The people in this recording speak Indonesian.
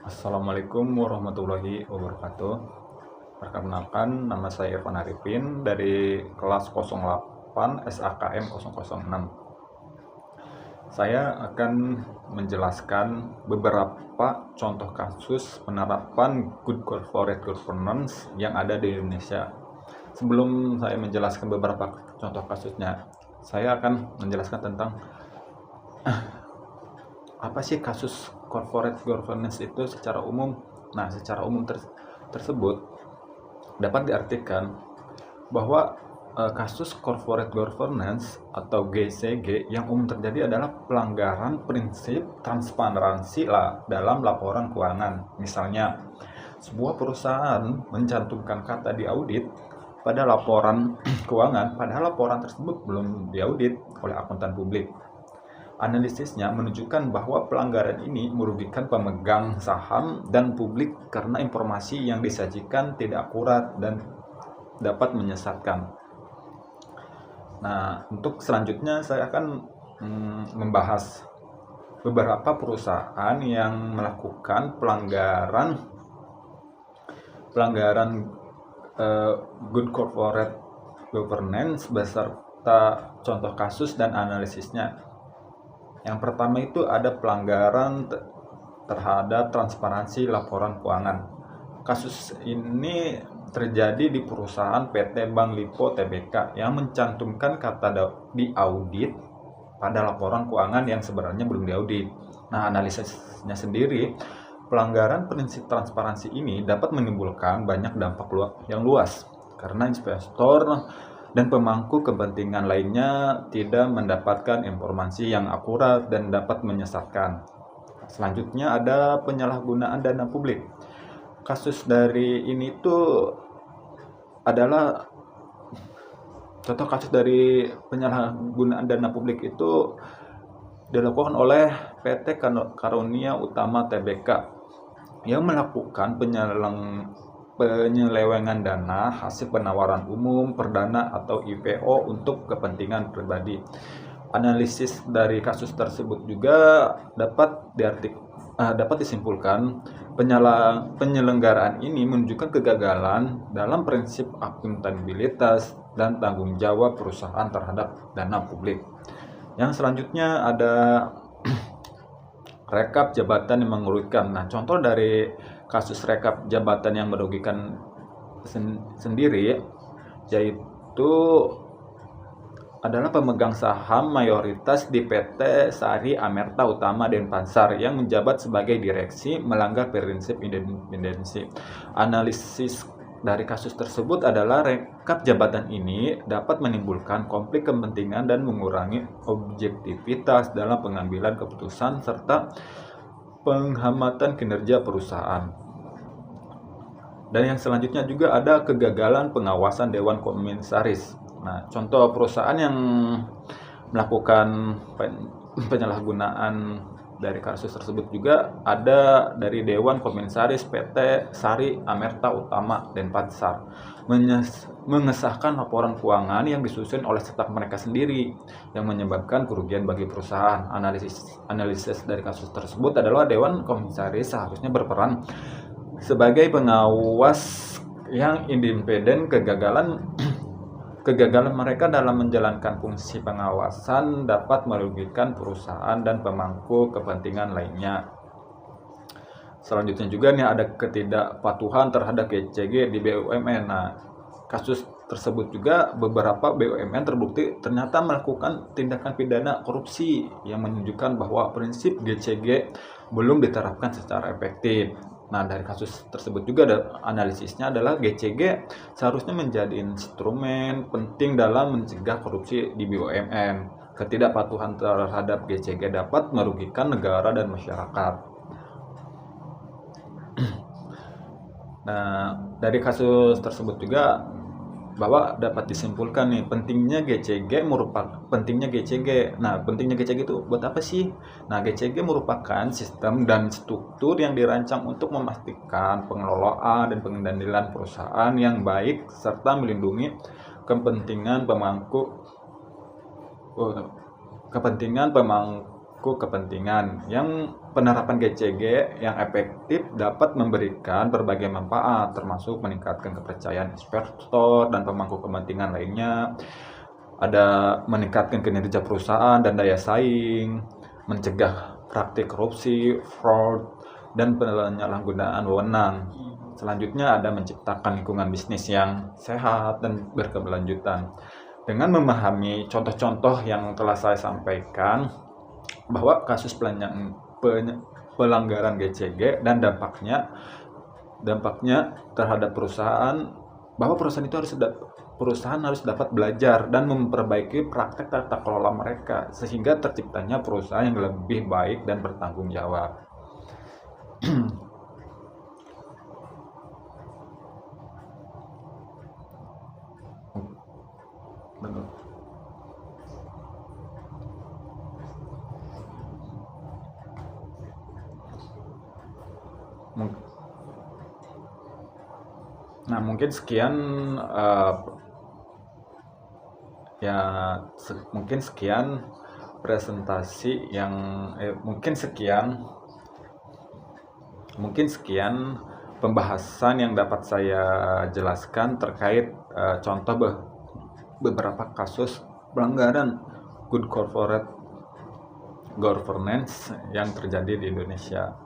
Assalamualaikum warahmatullahi wabarakatuh. Perkenalkan, nama saya Irfan Arifin dari kelas 08 SAKM 006. Saya akan menjelaskan beberapa contoh kasus penerapan Good Corporate Governance yang ada di Indonesia. Sebelum saya menjelaskan beberapa contoh kasusnya, saya akan menjelaskan tentang apa sih kasus corporate governance itu secara umum. Nah, secara umum tersebut dapat diartikan bahwa kasus corporate governance atau GCG yang umum terjadi adalah pelanggaran prinsip transparansi dalam laporan keuangan. Misalnya, sebuah perusahaan mencantumkan kata di audit pada laporan keuangan, padahal laporan tersebut belum diaudit oleh akuntan publik. Analisisnya menunjukkan bahwa pelanggaran ini merugikan pemegang saham dan publik karena informasi yang disajikan tidak akurat dan dapat menyesatkan. Nah, untuk selanjutnya saya akan membahas beberapa perusahaan yang melakukan pelanggaran Good Corporate Governance beserta contoh kasus dan analisisnya. Yang pertama itu ada pelanggaran terhadap transparansi laporan keuangan. Kasus ini terjadi di perusahaan PT Bank Lipo Tbk yang mencantumkan kata di audit pada laporan keuangan yang sebenarnya belum diaudit. Nah, analisisnya sendiri, pelanggaran prinsip transparansi ini dapat menimbulkan banyak dampak yang luas karena investor dan pemangku kepentingan lainnya tidak mendapatkan informasi yang akurat dan dapat menyesatkan. Selanjutnya ada penyalahgunaan dana publik. Kasus dari ini tuh adalah contoh kasus dari penyalahgunaan dana publik itu dilakukan oleh PT Karunia Utama Tbk yang melakukan penyelewengan dana hasil penawaran umum, perdana atau IPO untuk kepentingan pribadi. Analisis dari kasus tersebut juga dapat disimpulkan penyelenggaraan ini menunjukkan kegagalan dalam prinsip akuntabilitas dan tanggung jawab perusahaan terhadap dana publik. Yang selanjutnya ada rekap jabatan yang merugikan. Nah, contoh dari kasus rekap jabatan yang merugikan sendiri yaitu adalah pemegang saham mayoritas di PT Sari Amerta Utama Denpasar yang menjabat sebagai direksi melanggar prinsip independensi. Analisis dari kasus tersebut adalah rekap jabatan ini dapat menimbulkan konflik kepentingan dan mengurangi objektivitas dalam pengambilan keputusan serta penghematan kinerja perusahaan. Dan yang selanjutnya juga ada kegagalan pengawasan Dewan Komisaris. Nah, contoh perusahaan yang melakukan penyalahgunaan dari kasus tersebut juga ada dari Dewan Komisaris PT Sari Amerta Utama Denpasar mengesahkan laporan keuangan yang disusun oleh staf mereka sendiri yang menyebabkan kerugian bagi perusahaan. Analisis dari kasus tersebut adalah Dewan Komisaris seharusnya berperan sebagai pengawas yang independen. Kegagalan mereka dalam menjalankan fungsi pengawasan dapat merugikan perusahaan dan pemangku kepentingan lainnya. Selanjutnya juga nih ada ketidakpatuhan terhadap GCG di BUMN. Nah, kasus tersebut juga beberapa BUMN terbukti ternyata melakukan tindakan pidana korupsi yang menunjukkan bahwa prinsip GCG belum diterapkan secara efektif. Nah, dari kasus tersebut juga ada analisisnya adalah GCG seharusnya menjadi instrumen penting dalam mencegah korupsi di BUMN. Ketidakpatuhan terhadap GCG dapat merugikan negara dan masyarakat. Nah, dari kasus tersebut juga bahwa dapat disimpulkan nih pentingnya GCG. Nah, pentingnya GCG itu buat apa sih? Nah, GCG merupakan sistem dan struktur yang dirancang untuk memastikan pengelolaan dan pengendalian perusahaan yang baik serta melindungi kepentingan pemangku pemangku kepentingan. Yang penerapan GCG yang efektif dapat memberikan berbagai manfaat, termasuk meningkatkan kepercayaan investor dan pemangku kepentingan lainnya. Ada meningkatkan kinerja perusahaan dan daya saing, mencegah praktik korupsi, fraud, dan penyalahgunaan wewenang. Selanjutnya ada menciptakan lingkungan bisnis yang sehat dan berkeberlanjutan. Dengan memahami contoh-contoh yang telah saya sampaikan, bahwa kasus pelanggaran GCG dan dampaknya terhadap perusahaan, bahwa perusahaan harus dapat belajar dan memperbaiki praktek tata kelola mereka sehingga terciptanya perusahaan yang lebih baik dan bertanggung jawab. Nah, mungkin sekian mungkin sekian presentasi yang mungkin sekian pembahasan yang dapat saya jelaskan terkait contoh beberapa kasus pelanggaran good corporate governance yang terjadi di Indonesia.